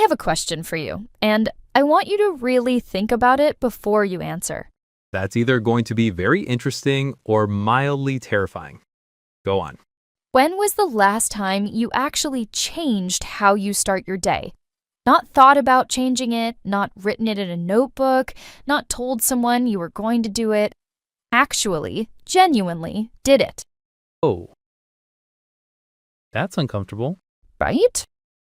have a question for you, and I want you to really think about it before you answer. That's either going to be very interesting or mildly terrifying. Go on. When was the last time you actually changed how you start your day? Not thought about changing it, not written it in a notebook, not told someone you were going to do it. Actually, genuinely did it, Oh, that's uncomfortable. right?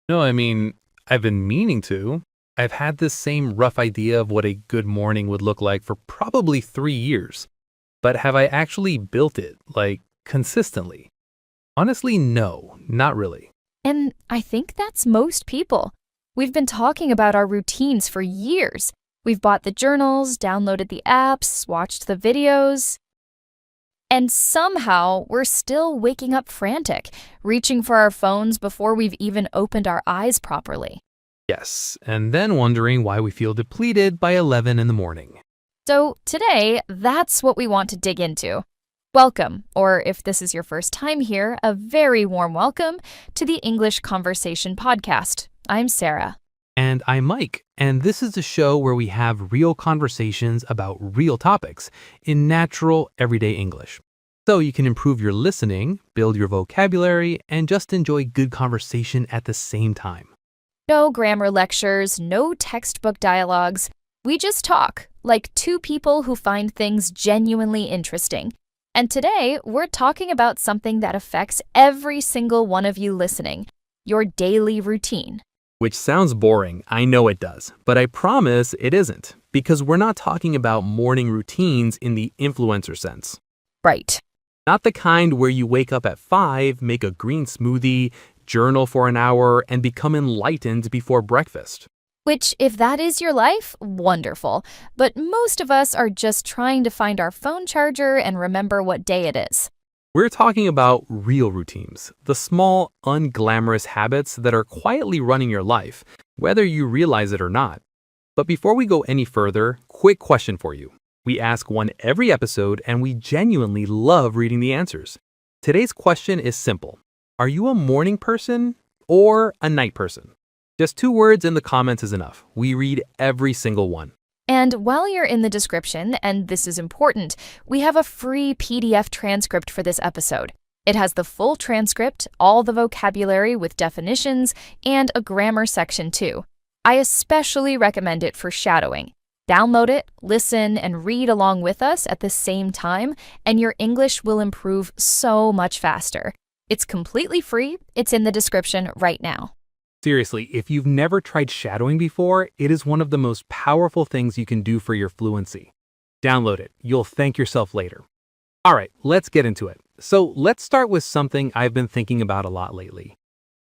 No, I mean, I've been meaning to. I've had this same rough idea of what a good morning would look like for probably 3 years. But have I actually built it, like, consistently? Honestly, no, not really. And I think that's most people. We've been talking about our routines for years. We've bought the journals, downloaded the apps, watched the videos. And somehow, we're still waking up frantic, reaching for our phones before we've even opened our eyes properly. Yes, and then wondering why we feel depleted by 11 in the morning. So today, that's what we want to dig into. Welcome, or if this is your first time here, a very warm welcome to the English Conversation Podcast. I'm Sarah. And I'm Mike, and this is a show where we have real conversations about real topics in natural, everyday English. So you can improve your listening, build your vocabulary, and just enjoy good conversation at the same time. No grammar lectures, no textbook dialogues. We just talk, like two people who find things genuinely interesting. And today, we're talking about something that affects every single one of you listening, your daily routine. Which sounds boring, I know it does, but I promise it isn't, because we're not talking about morning routines in the influencer sense. Right. Not the kind where you wake up at 5, make a green smoothie, journal for an hour, and become enlightened before breakfast. Which, if that is your life, wonderful. But most of us are just trying to find our phone charger and remember what day it is. We're talking about real routines, the small, unglamorous habits that are quietly running your life, whether you realize it or not. But before we go any further, quick question for you. We ask one every episode, and we genuinely love reading the answers. Today's question is simple. Are you a morning person or a night person? Just 2 words in the comments is enough. We read every single one. And while you're in the description, and this is important, we have a free PDF transcript for this episode. It has the full transcript, all the vocabulary with definitions, and a grammar section too. I especially recommend it for shadowing. Download it, listen, and read along with us at the same time, and your English will improve so much faster. It's completely free. It's in the description right now. Seriously, if you've never tried shadowing before, it is one of the most powerful things you can do for your fluency. Download it. You'll thank yourself later. All right, let's get into it. So let's start with something I've been thinking about a lot lately.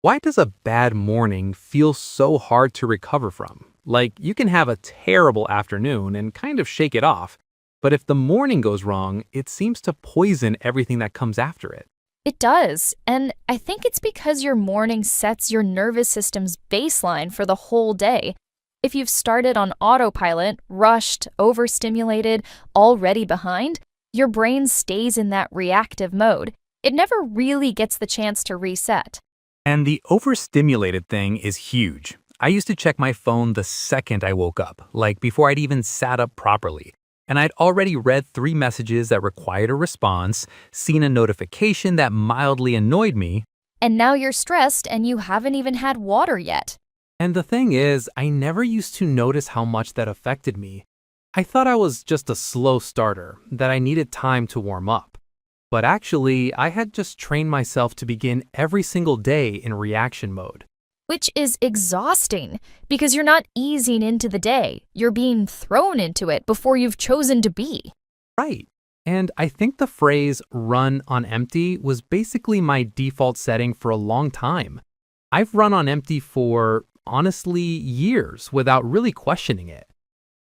Why does a bad morning feel so hard to recover from? Like, you can have a terrible afternoon and kind of shake it off, but if the morning goes wrong, it seems to poison everything that comes after it. It does, and I think it's because your morning sets your nervous system's baseline for the whole day. If you've started on autopilot, rushed, overstimulated, already behind, your brain stays in that reactive mode. It never really gets the chance to reset. And the overstimulated thing is huge. I used to check my phone the second I woke up, like before I'd even sat up properly. And I'd already read 3 messages that required a response, seen a notification that mildly annoyed me. And now you're stressed and you haven't even had water yet. And the thing is, I never used to notice how much that affected me. I thought I was just a slow starter, that I needed time to warm up. But actually, I had just trained myself to begin every single day in reaction mode. Which is exhausting because you're not easing into the day. You're being thrown into it before you've chosen to be. Right. And I think the phrase run on empty was basically my default setting for a long time. I've run on empty for, honestly, years without really questioning it.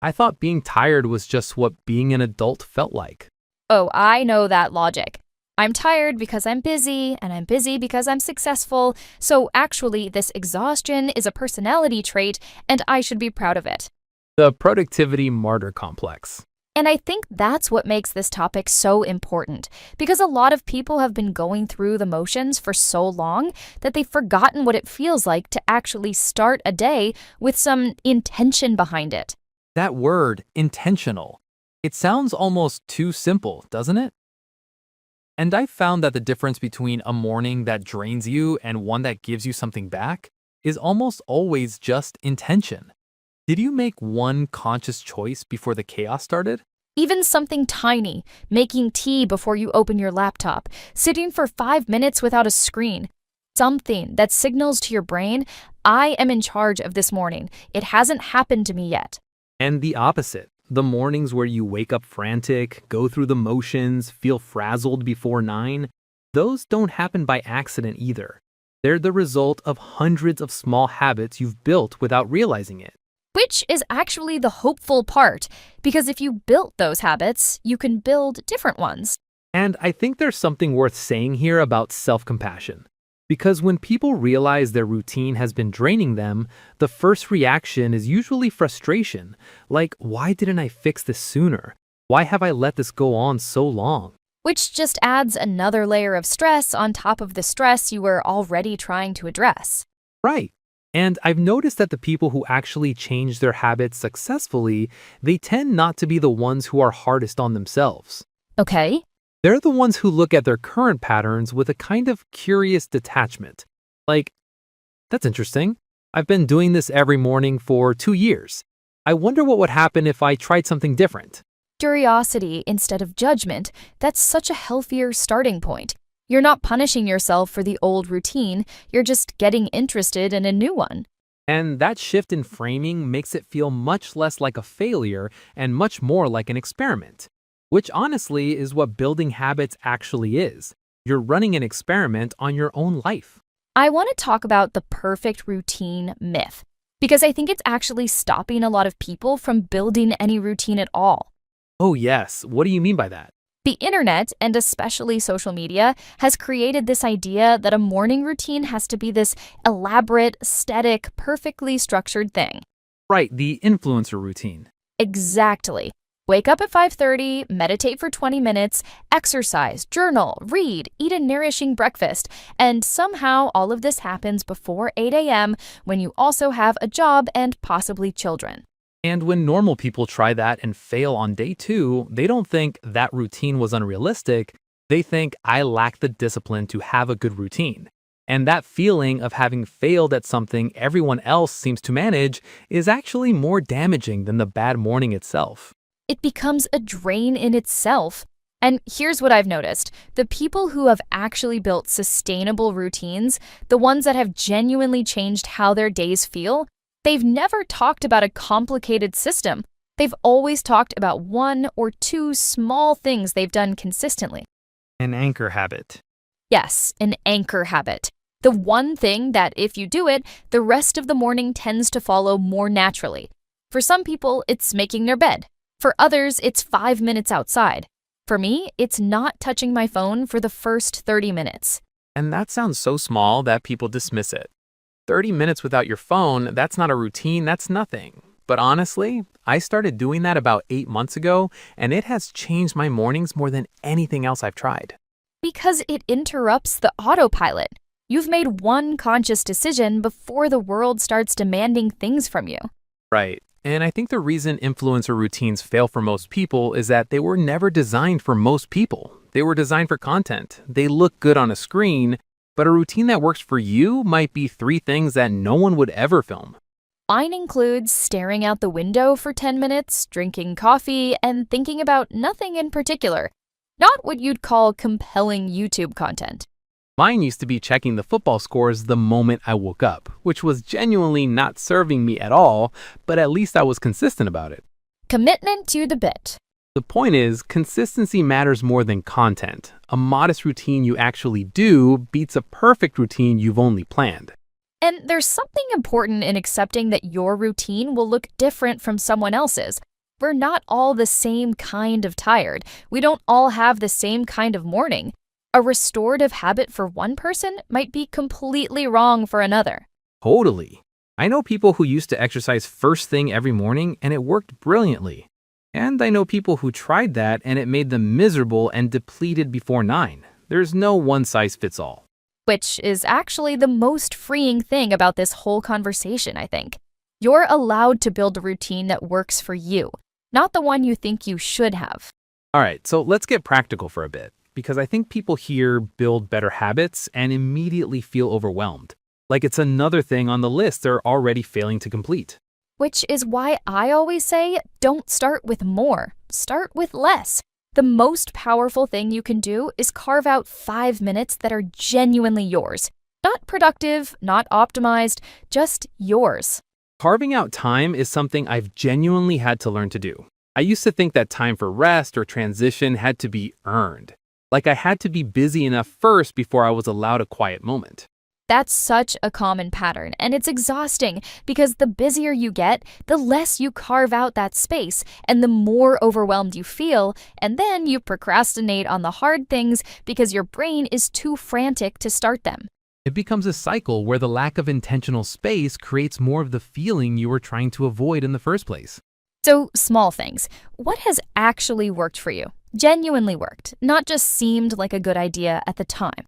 I thought being tired was just what being an adult felt like. Oh, I know that logic. I'm tired because I'm busy, and I'm busy because I'm successful, so actually this exhaustion is a personality trait, and I should be proud of it. The productivity martyr complex. And I think that's what makes this topic so important, because a lot of people have been going through the motions for so long that they've forgotten what it feels like to actually start a day with some intention behind it. That word, intentional, it sounds almost too simple, doesn't it? And I've found that the difference between a morning that drains you and one that gives you something back is almost always just intention. Did you make one conscious choice before the chaos started? Even something tiny, making tea before you open your laptop, sitting for 5 minutes without a screen, something that signals to your brain, I am in charge of this morning. It hasn't happened to me yet. And the opposite, the mornings where you wake up frantic, go through the motions, feel frazzled before 9, those don't happen by accident either. They're the result of hundreds of small habits you've built without realizing it. Which is actually the hopeful part, because if you built those habits, you can build different ones. And I think there's something worth saying here about self-compassion. Because when people realize their routine has been draining them, the first reaction is usually frustration. Like, why didn't I fix this sooner? Why have I let this go on so long? Which just adds another layer of stress on top of the stress you were already trying to address. Right. And I've noticed that the people who actually change their habits successfully, they tend not to be the ones who are hardest on themselves. Okay? They're the ones who look at their current patterns with a kind of curious detachment. Like, that's interesting. I've been doing this every morning for 2 years. I wonder what would happen if I tried something different. Curiosity instead of judgment, that's such a healthier starting point. You're not punishing yourself for the old routine, you're just getting interested in a new one. And that shift in framing makes it feel much less like a failure and much more like an experiment. Which honestly is what building habits actually is. You're running an experiment on your own life. I want to talk about the perfect routine myth, because I think it's actually stopping a lot of people from building any routine at all. Oh yes, what do you mean by that? The internet, and especially social media, has created this idea that a morning routine has to be this elaborate, static, perfectly structured thing. Right, the influencer routine. Exactly. Wake up at 5:30, meditate for 20 minutes, exercise, journal, read, eat a nourishing breakfast, and somehow all of this happens before 8 a.m. when you also have a job and possibly children. And when normal people try that and fail on day 2, they don't think that routine was unrealistic. They think I lack the discipline to have a good routine. And that feeling of having failed at something everyone else seems to manage is actually more damaging than the bad morning itself. It becomes a drain in itself. And here's what I've noticed. The people who have actually built sustainable routines, the ones that have genuinely changed how their days feel, they've never talked about a complicated system. They've always talked about 1 or 2 small things they've done consistently. An anchor habit. Yes, an anchor habit. The one thing that if you do it, the rest of the morning tends to follow more naturally. For some people, it's making their bed. For others, it's 5 minutes outside. For me, it's not touching my phone for the first 30 minutes. And that sounds so small that people dismiss it. 30 minutes without your phone, that's not a routine, that's nothing. But honestly, I started doing that about 8 months ago, and it has changed my mornings more than anything else I've tried. Because it interrupts the autopilot. You've made one conscious decision before the world starts demanding things from you. Right. And I think the reason influencer routines fail for most people is that they were never designed for most people. They were designed for content. They look good on a screen, but a routine that works for you might be 3 things that no one would ever film. Mine includes staring out the window for 10 minutes, drinking coffee, and thinking about nothing in particular. Not what you'd call compelling YouTube content. Mine used to be checking the football scores the moment I woke up, which was genuinely not serving me at all, but at least I was consistent about it. Commitment to the bit. The point is, consistency matters more than content. A modest routine you actually do beats a perfect routine you've only planned. And there's something important in accepting that your routine will look different from someone else's. We're not all the same kind of tired. We don't all have the same kind of morning. A restorative habit for one person might be completely wrong for another. Totally. I know people who used to exercise first thing every morning and it worked brilliantly. And I know people who tried that and it made them miserable and depleted before 9. There's no one size fits all. Which is actually the most freeing thing about this whole conversation, I think. You're allowed to build a routine that works for you, not the one you think you should have. All right, so let's get practical for a bit, because I think people here build better habits and immediately feel overwhelmed. Like it's another thing on the list they're already failing to complete. Which is why I always say, don't start with more, start with less. The most powerful thing you can do is carve out 5 minutes that are genuinely yours. Not productive, not optimized, just yours. Carving out time is something I've genuinely had to learn to do. I used to think that time for rest or transition had to be earned. Like I had to be busy enough first before I was allowed a quiet moment. That's such a common pattern, and it's exhausting because the busier you get, the less you carve out that space, and the more overwhelmed you feel, and then you procrastinate on the hard things because your brain is too frantic to start them. It becomes a cycle where the lack of intentional space creates more of the feeling you were trying to avoid in the first place. So, small things. What has actually worked for you? Genuinely worked, not just seemed like a good idea at the time.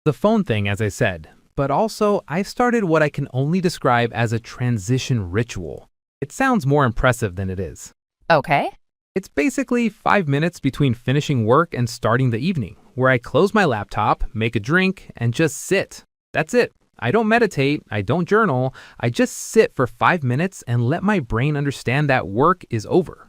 The phone thing, as I said, but also I started what I can only describe as a transition ritual. It sounds more impressive than it is. Okay. It's basically 5 minutes between finishing work and starting the evening, where I close my laptop, make a drink, and just sit. That's it. I don't meditate, I don't journal, I just sit for 5 minutes and let my brain understand that work is over.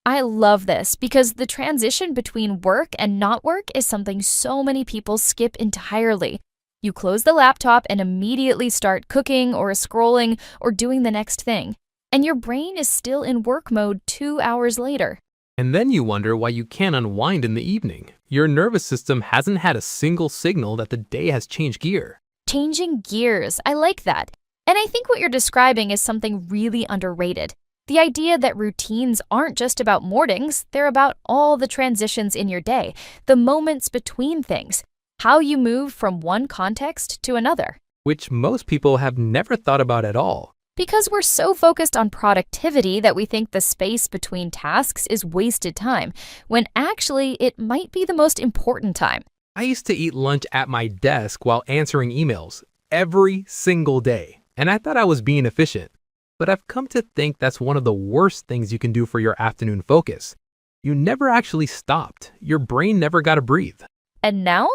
I love this because the transition between work and not work is something so many people skip entirely. You close the laptop and immediately start cooking or scrolling or doing the next thing, and your brain is still in work mode 2 hours later. And then you wonder why you can't unwind in the evening. Your nervous system hasn't had a single signal that the day has changed gear. Changing gears, I like that. And I think what you're describing is something really underrated. The idea that routines aren't just about mornings, they're about all the transitions in your day, the moments between things, how you move from one context to another. Which most people have never thought about at all. Because we're so focused on productivity that we think the space between tasks is wasted time, when actually it might be the most important time. I used to eat lunch at my desk while answering emails every single day, and I thought I was being efficient. But I've come to think that's one of the worst things you can do for your afternoon focus. You never actually stopped. Your brain never got to breathe. And now?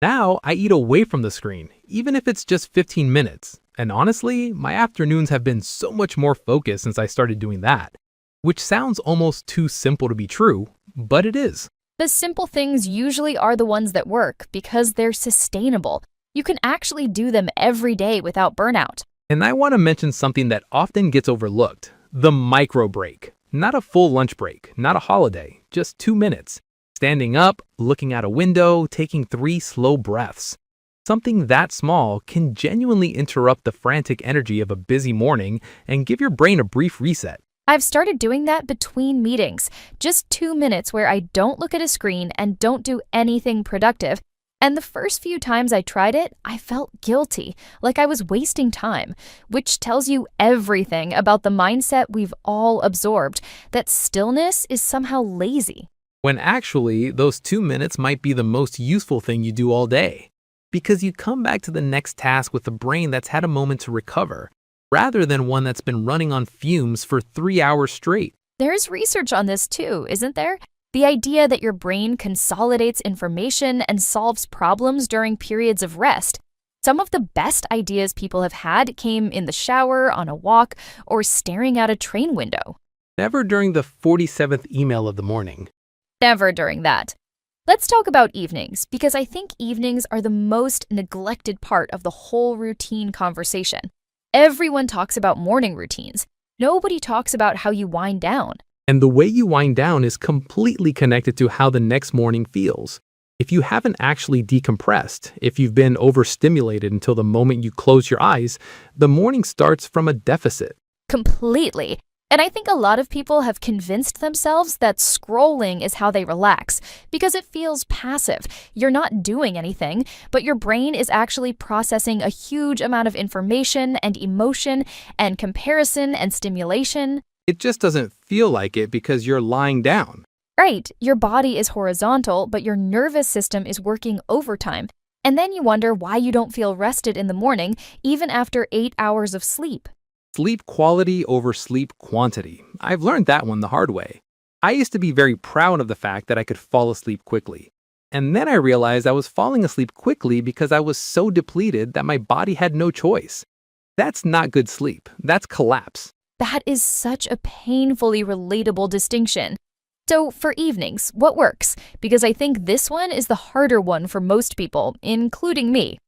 Now I eat away from the screen, even if it's just 15 minutes. And honestly, my afternoons have been so much more focused since I started doing that. Which sounds almost too simple to be true, but it is. The simple things usually are the ones that work because they're sustainable. You can actually do them every day without burnout. And I want to mention something that often gets overlooked, the micro break. Not a full lunch break, not a holiday, just 2 minutes. Standing up, looking out a window, taking 3 slow breaths. Something that small can genuinely interrupt the frantic energy of a busy morning and give your brain a brief reset. I've started doing that between meetings, just 2 minutes where I don't look at a screen and don't do anything productive. And the first few times I tried it, I felt guilty, like I was wasting time, which tells you everything about the mindset we've all absorbed, that stillness is somehow lazy. When actually, those 2 minutes might be the most useful thing you do all day. Because you come back to the next task with a brain that's had a moment to recover, rather than one that's been running on fumes for 3 hours straight. There's research on this too, isn't there? The idea that your brain consolidates information and solves problems during periods of rest. Some of the best ideas people have had came in the shower, on a walk, or staring out a train window. Never during the 47th email of the morning. Never during that. Let's talk about evenings, because I think evenings are the most neglected part of the whole routine conversation. Everyone talks about morning routines. Nobody talks about how you wind down. And the way you wind down is completely connected to how the next morning feels. If you haven't actually decompressed, if you've been overstimulated until the moment you close your eyes, the morning starts from a deficit. Completely. And I think a lot of people have convinced themselves that scrolling is how they relax because it feels passive. You're not doing anything, but your brain is actually processing a huge amount of information and emotion and comparison and stimulation. It just doesn't feel like it because you're lying down. Right, your body is horizontal, but your nervous system is working overtime. And then you wonder why you don't feel rested in the morning, even after 8 hours of sleep. Sleep quality over sleep quantity. I've learned that one the hard way. I used to be very proud of the fact that I could fall asleep quickly. And then I realized I was falling asleep quickly because I was so depleted that my body had no choice. That's not good sleep. That's collapse. That is such a painfully relatable distinction. So, for evenings, what works? Because I think this one is the harder one for most people, including me.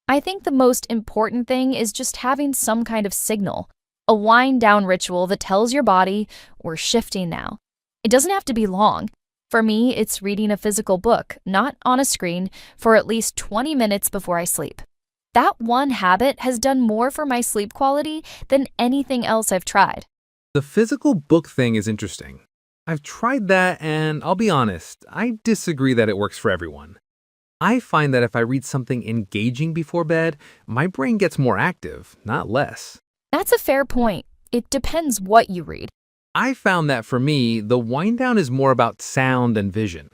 I think the most important thing is just having some kind of signal, a wind down ritual that tells your body, we're shifting now. It doesn't have to be long. For me, it's reading a physical book, not on a screen, for at least 20 minutes before I sleep. That one habit has done more for my sleep quality than anything else I've tried. The physical book thing is interesting. I've tried that and I'll be honest, I disagree that it works for everyone. I find that if I read something engaging before bed, my brain gets more active, not less. That's a fair point. It depends what you read. I found that for me, the wind down is more about sound and vision.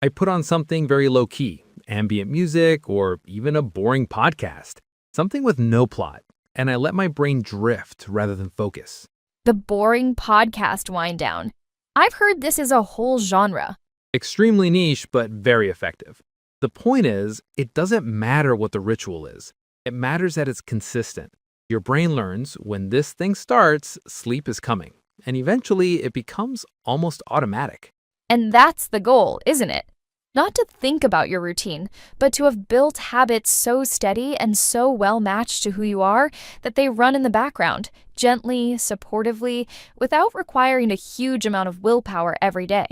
I put on something very low key, ambient music, or even a boring podcast, something with no plot, and I let my brain drift rather than focus. The boring podcast wind down. I've heard this is a whole genre. Extremely niche, but very effective. The point is, it doesn't matter what the ritual is. It matters that it's consistent. Your brain learns when this thing starts, sleep is coming, and eventually it becomes almost automatic. And that's the goal, isn't it? Not to think about your routine, but to have built habits so steady and so well matched to who you are that they run in the background, gently, supportively, without requiring a huge amount of willpower every day.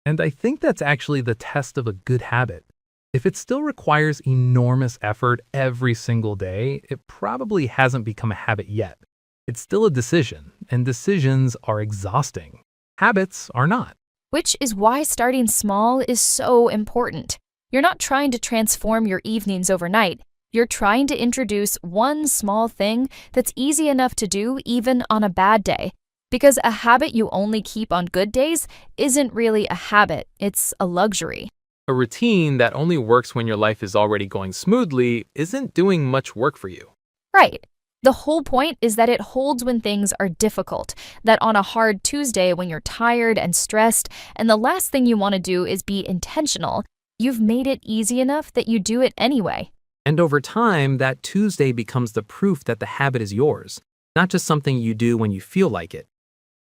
And I think that's actually the test of a good habit. If it still requires enormous effort every single day, it probably hasn't become a habit yet. It's still a decision, and decisions are exhausting. Habits are not. Which is why starting small is so important. You're not trying to transform your evenings overnight. You're trying to introduce one small thing that's easy enough to do even on a bad day. Because a habit you only keep on good days isn't really a habit, it's a luxury. A routine that only works when your life is already going smoothly isn't doing much work for you. Right. The whole point is that it holds when things are difficult, that on a hard Tuesday when you're tired and stressed, and the last thing you want to do is be intentional, you've made it easy enough that you do it anyway. And over time, that Tuesday becomes the proof that the habit is yours, not just something you do when you feel like it.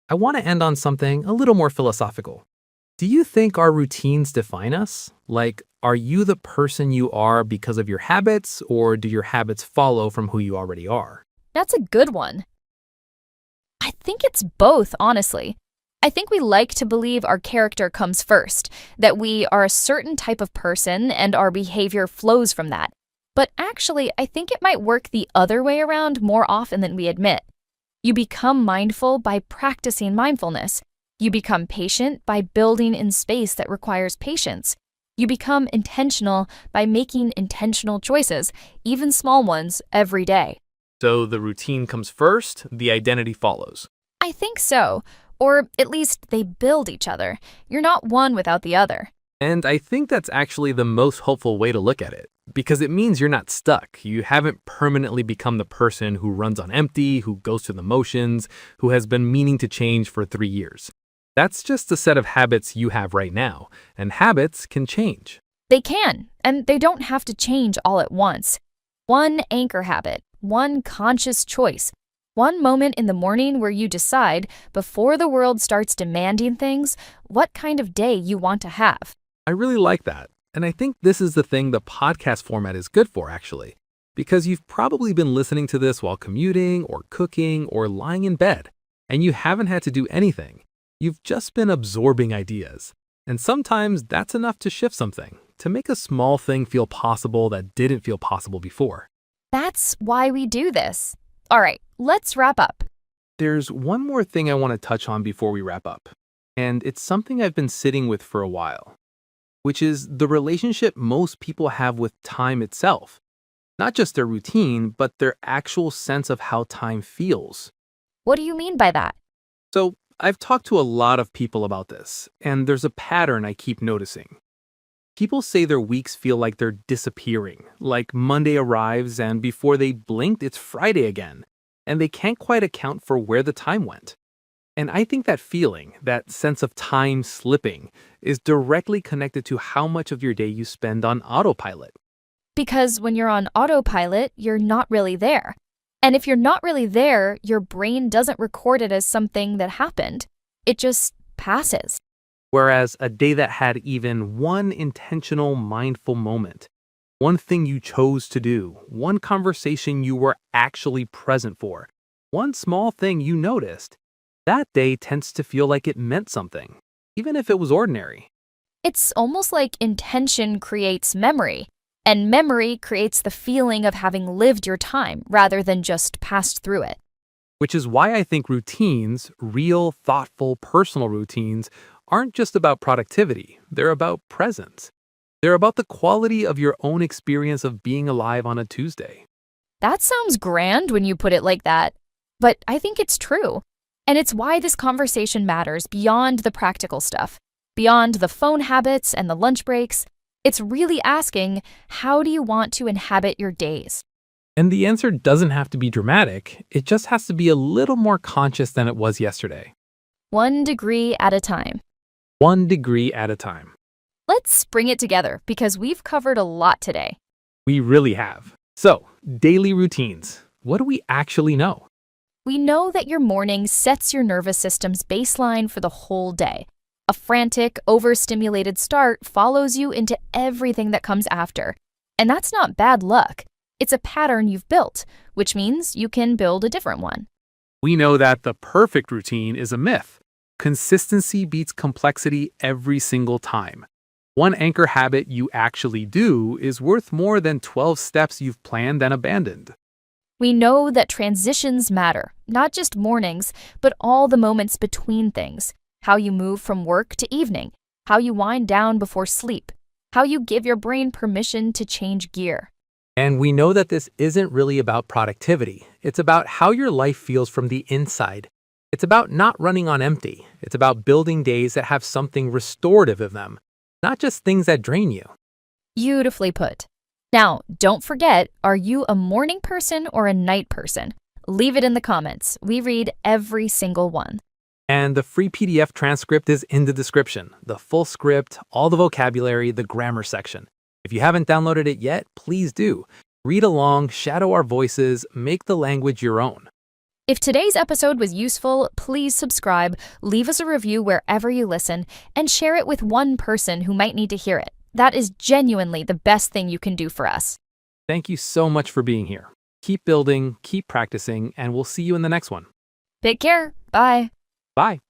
I want to end on something a little more philosophical. Do you think our routines define us? Like, are you the person you are because of your habits, or do your habits follow from who you already are? That's a good one. I think it's both, honestly. I think we like to believe our character comes first, that we are a certain type of person and our behavior flows from that. But actually, I think it might work the other way around more often than we admit. You become mindful by practicing mindfulness. You become patient by building in space that requires patience. You become intentional by making intentional choices, even small ones, every day. So the routine comes first, the identity follows. I think so. Or at least they build each other. You're not one without the other. And I think that's actually the most hopeful way to look at it, because it means you're not stuck. You haven't permanently become the person who runs on empty, who goes through the motions, who has been meaning to change for 3 years. That's just the set of habits you have right now, and habits can change. They can, and they don't have to change all at once. One anchor habit, one conscious choice, one moment in the morning where you decide, before the world starts demanding things, what kind of day you want to have. I really like that. And I think this is the thing the podcast format is good for, actually. Because you've probably been listening to this while commuting or cooking or lying in bed, and you haven't had to do anything. You've just been absorbing ideas. And sometimes that's enough to shift something, to make a small thing feel possible that didn't feel possible before. That's why we do this. All right, let's wrap up. There's one more thing I want to touch on before we wrap up. And it's something I've been sitting with for a while, which is the relationship most people have with time itself. Not just their routine, but their actual sense of how time feels. What do you mean by that? So I've talked to a lot of people about this, and there's a pattern I keep noticing. People say their weeks feel like they're disappearing, like Monday arrives and before they blinked, it's Friday again, and they can't quite account for where the time went. And I think that feeling, that sense of time slipping, is directly connected to how much of your day you spend on autopilot. Because when you're on autopilot, you're not really there. And if you're not really there, your brain doesn't record it as something that happened. It just passes. Whereas a day that had even one intentional, mindful moment, one thing you chose to do, one conversation you were actually present for, one small thing you noticed, that day tends to feel like it meant something, even if it was ordinary. It's almost like intention creates memory, and memory creates the feeling of having lived your time rather than just passed through it. Which is why I think routines, real, thoughtful, personal routines, aren't just about productivity, they're about presence. They're about the quality of your own experience of being alive on a Tuesday. That sounds grand when you put it like that, but I think it's true. And it's why this conversation matters beyond the practical stuff, beyond the phone habits and the lunch breaks. It's really asking, how do you want to inhabit your days? And the answer doesn't have to be dramatic, it just has to be a little more conscious than it was yesterday. 1 degree at a time. 1 degree at a time. Let's bring it together because we've covered a lot today. We really have. So, daily routines. What do we actually know? We know that your morning sets your nervous system's baseline for the whole day. A frantic, overstimulated start follows you into everything that comes after. And that's not bad luck. It's a pattern you've built, which means you can build a different one. We know that the perfect routine is a myth. Consistency beats complexity every single time. One anchor habit you actually do is worth more than 12 steps you've planned and abandoned. We know that transitions matter, not just mornings, but all the moments between things. How you move from work to evening, how you wind down before sleep, how you give your brain permission to change gear. And we know that this isn't really about productivity. It's about how your life feels from the inside. It's about not running on empty. It's about building days that have something restorative in them, not just things that drain you. Beautifully put. Now, don't forget, are you a morning person or a night person? Leave it in the comments. We read every single one. And the free PDF transcript is in the description. The full script, all the vocabulary, the grammar section. If you haven't downloaded it yet, please do. Read along, shadow our voices, make the language your own. If today's episode was useful, please subscribe, leave us a review wherever you listen, and share it with one person who might need to hear it. That is genuinely the best thing you can do for us. Thank you so much for being here. Keep building, keep practicing, and we'll see you in the next one. Take care. Bye. Bye.